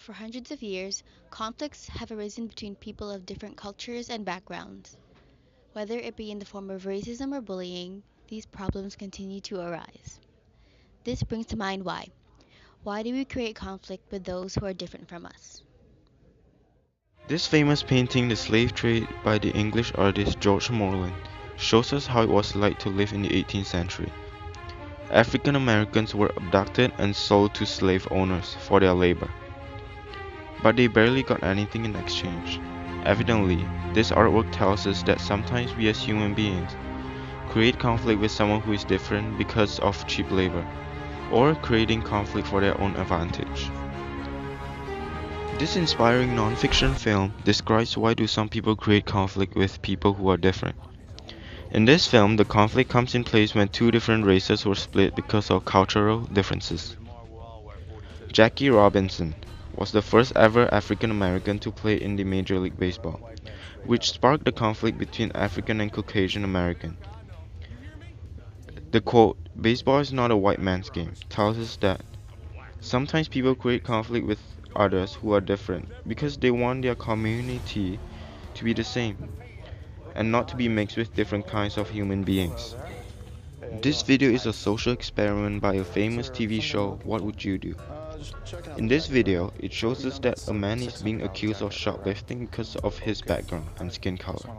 For hundreds of years, conflicts have arisen between people of different cultures and backgrounds. Whether it be in the form of racism or bullying, these problems continue to arise. This brings to mind why. Why do we create conflict with those who are different from us? This famous painting, The Slave Trade, by the English artist George Morland, shows us how it was like to live in the 18th century. African Americans were abducted and sold to slave owners for their labor, but they barely got anything in exchange. Evidently, this artwork tells us that sometimes we as human beings create conflict with someone who is different because of cheap labor, or creating conflict for their own advantage. This inspiring non-fiction film describes why do some people create conflict with people who are different. In this film, the conflict comes in place when two different races were split because of cultural differences. Jackie Robinson was the first ever African American to play in the Major League Baseball, which sparked the conflict between African and Caucasian American. The quote, "Baseball is not a white man's game," tells us that sometimes people create conflict with others who are different because they want their community to be the same and not to be mixed with different kinds of human beings. This video is a social experiment by a famous TV show, What Would You Do? In this video, it shows us that a man is being accused of shoplifting because of his background and skin color.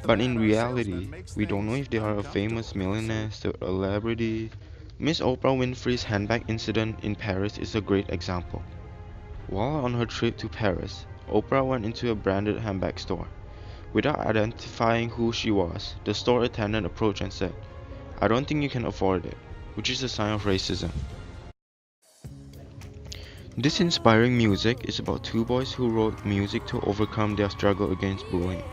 But in reality, we don't know if they are a famous millionaire, celebrity. Miss Oprah Winfrey's handbag incident in Paris is a great example. While on her trip to Paris, Oprah went into a branded handbag store. Without identifying who she was, the store attendant approached and said, "I don't think you can afford it," which is a sign of racism. This inspiring music is about two boys who wrote music to overcome their struggle against bullying.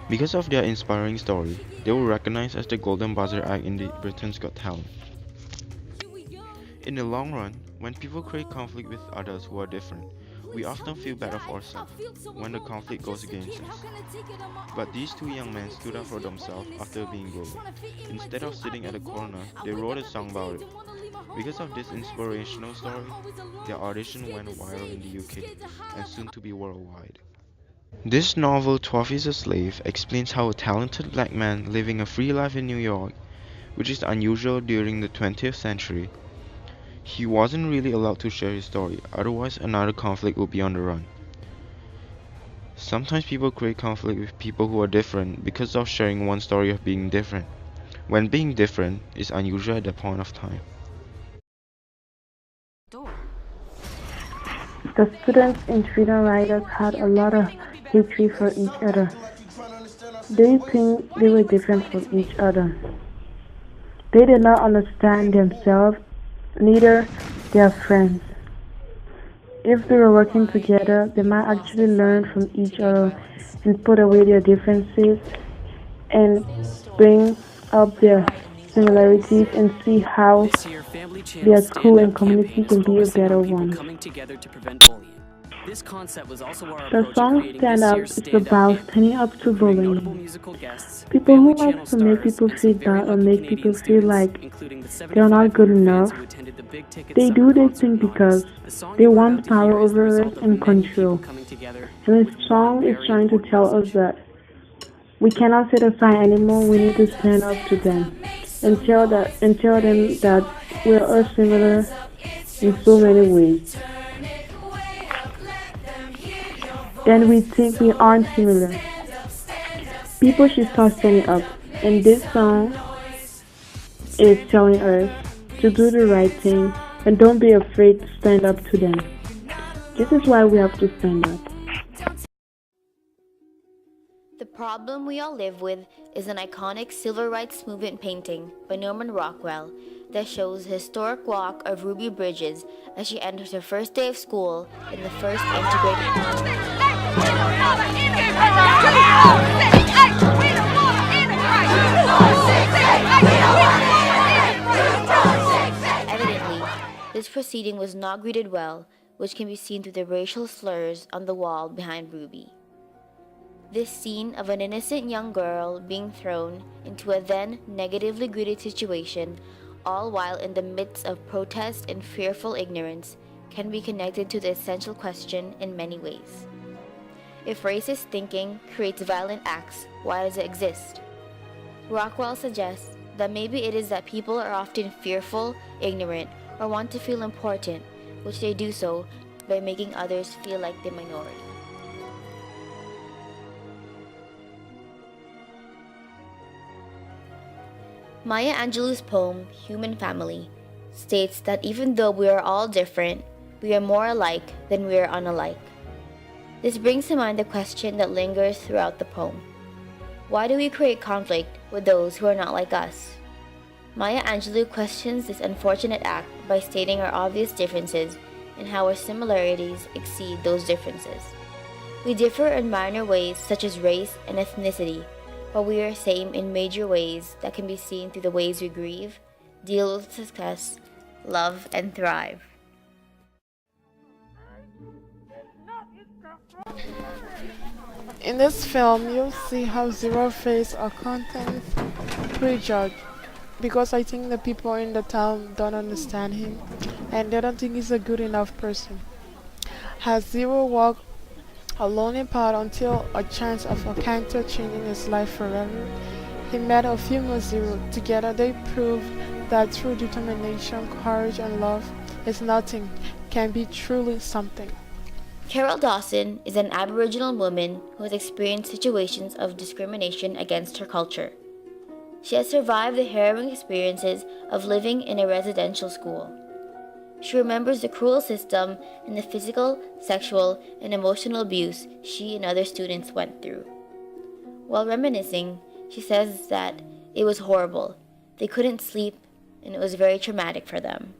Because of their inspiring story, they were recognized as the Golden Buzzer Act in the Britain's Got Talent. In the long run, when people create conflict with others who are different, we often feel bad of ourselves when the conflict goes against us. But these two young men stood up for themselves after being bullied. Instead of sitting at a corner, they wrote a song about it. Because of this inspirational story, their audition went viral in the UK and soon to be worldwide. This novel, 12 Years a Slave, explains how a talented black man living a free life in New York, which is unusual during the 20th century, he wasn't really allowed to share his story, otherwise another conflict would be on the run. Sometimes people create conflict with people who are different because of sharing one story of being different, when being different is unusual at that point of time. The students in Freedom Riders had a lot of hatred for each other. They think they were different from each other. They did not understand themselves, neither their friends. If they were working together, they might actually learn from each other and put away their differences and bring up their similarities and see how their school and community can be a better one. The song Stand Up is about standing up to bullying. People who like to make people feel bad or make people feel like they're not good enough, they do this thing because they want power over us and control. And the song is trying to tell us that we cannot sit aside anymore, we need to stand up to them and tell them that we are all similar in so many ways. Then we think we aren't similar. People should start standing up, and this song is telling us to do the right thing and don't be afraid to stand up to them. This is why we have to stand up. The Problem We All Live With is an iconic civil rights movement painting by Norman Rockwell that shows the historic walk of Ruby Bridges as she enters her first day of school in the first Evidently, this proceeding was not greeted well, which can be seen through the racial slurs on the wall behind Ruby. This scene of an innocent young girl being thrown into a then negatively greeted situation, all while in the midst of protest and fearful ignorance, can be connected to the essential question in many ways. If racist thinking creates violent acts, why does it exist? Rockwell suggests that maybe it is that people are often fearful, ignorant, or want to feel important, which they do so by making others feel like the minority. Maya Angelou's poem, Human Family, states that even though we are all different, we are more alike than we are unalike. This brings to mind the question that lingers throughout the poem. Why do we create conflict with those who are not like us? Maya Angelou questions this unfortunate act by stating our obvious differences and how our similarities exceed those differences. We differ in minor ways such as race and ethnicity, but we are same in major ways that can be seen through the ways we grieve, deal with success, love, and thrive. In this film, you'll see how Zero face our content prejudge because I think the people in the town don't understand him and they don't think he's a good enough person. Has Zero walked a lonely path until a chance of a cancer changing his life forever? He met a female Zero. Together they proved that through determination, courage, and love is nothing, can be truly something. Carol Dawson is an Aboriginal woman who has experienced situations of discrimination against her culture. She has survived the harrowing experiences of living in a residential school. She remembers the cruel system and the physical, sexual, and emotional abuse she and other students went through. While reminiscing, she says that it was horrible. They couldn't sleep, and it was very traumatic for them.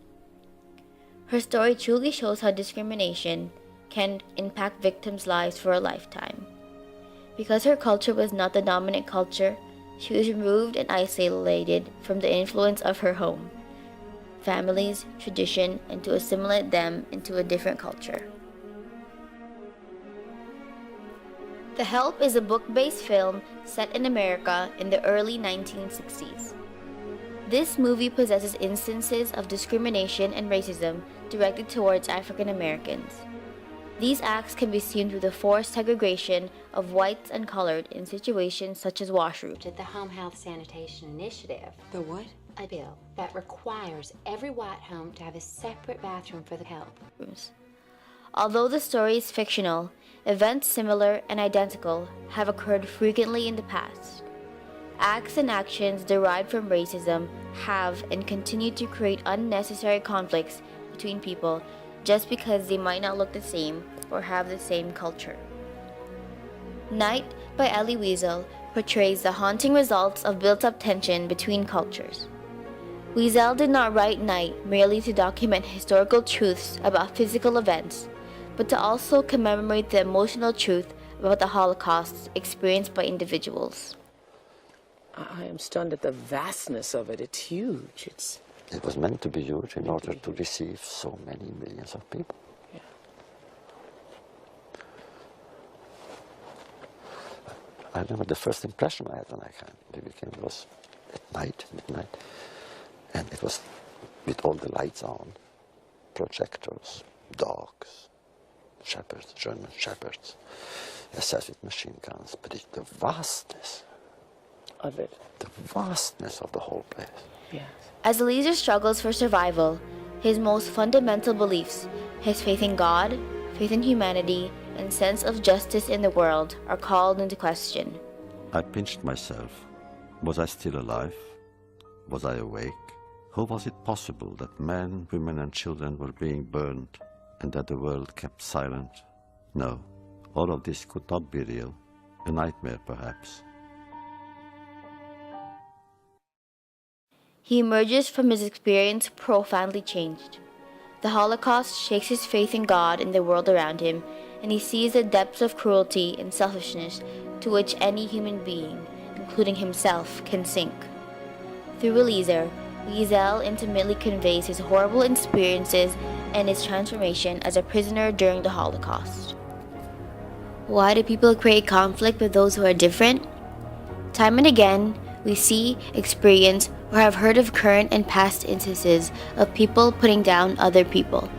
Her story truly shows how discrimination can impact victims' lives for a lifetime. Because her culture was not the dominant culture, she was removed and isolated from the influence of her home, families, tradition, and to assimilate them into a different culture. The Help is a book-based film set in America in the early 1960s. This movie possesses instances of discrimination and racism directed towards African Americans. These acts can be seen through the forced segregation of whites and colored in situations such as washrooms. The Home Health Sanitation Initiative. The what? A bill that requires every white home to have a separate bathroom for the help. Although the story is fictional, events similar and identical have occurred frequently in the past. Acts and actions derived from racism have and continue to create unnecessary conflicts between people just because they might not look the same or have the same culture. Night by Elie Wiesel portrays the haunting results of built-up tension between cultures. Wiesel did not write Night merely to document historical truths about physical events, but to also commemorate the emotional truth about the Holocaust experienced by individuals. I am stunned at the vastness of it. It's huge. It was meant to be huge in order to receive so many millions of people. Yeah. I remember the first impression I had when we came was at night, midnight, and it was with all the lights on, projectors, dogs, shepherds, German shepherds, SS with machine guns, but the vastness Of it. the vastness of the whole place. Yes. As Eliezer struggles for survival, his most fundamental beliefs, his faith in God, faith in humanity, and sense of justice in the world are called into question. I pinched myself. Was I still alive? Was I awake? How was it possible that men, women and children were being burned and that the world kept silent? No, all of this could not be real. A nightmare, perhaps. He emerges from his experience profoundly changed. The Holocaust shakes his faith in God and the world around him, and he sees the depths of cruelty and selfishness to which any human being, including himself, can sink. Through Eliezer, Wiesel intimately conveys his horrible experiences and his transformation as a prisoner during the Holocaust. Why do people create conflict with those who are different? Time and again, we see, experience, or have heard of current and past instances of people putting down other people.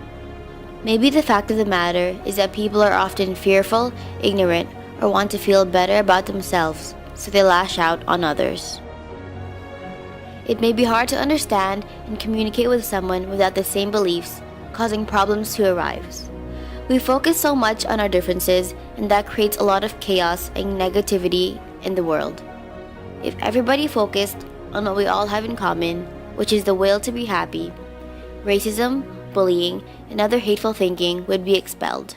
Maybe the fact of the matter is that people are often fearful, ignorant, or want to feel better about themselves, so they lash out on others. It may be hard to understand and communicate with someone without the same beliefs, causing problems to arise. We focus so much on our differences, and that creates a lot of chaos and negativity in the world. If everybody focused on what we all have in common, which is the will to be happy, racism, bullying, and other hateful thinking would be expelled.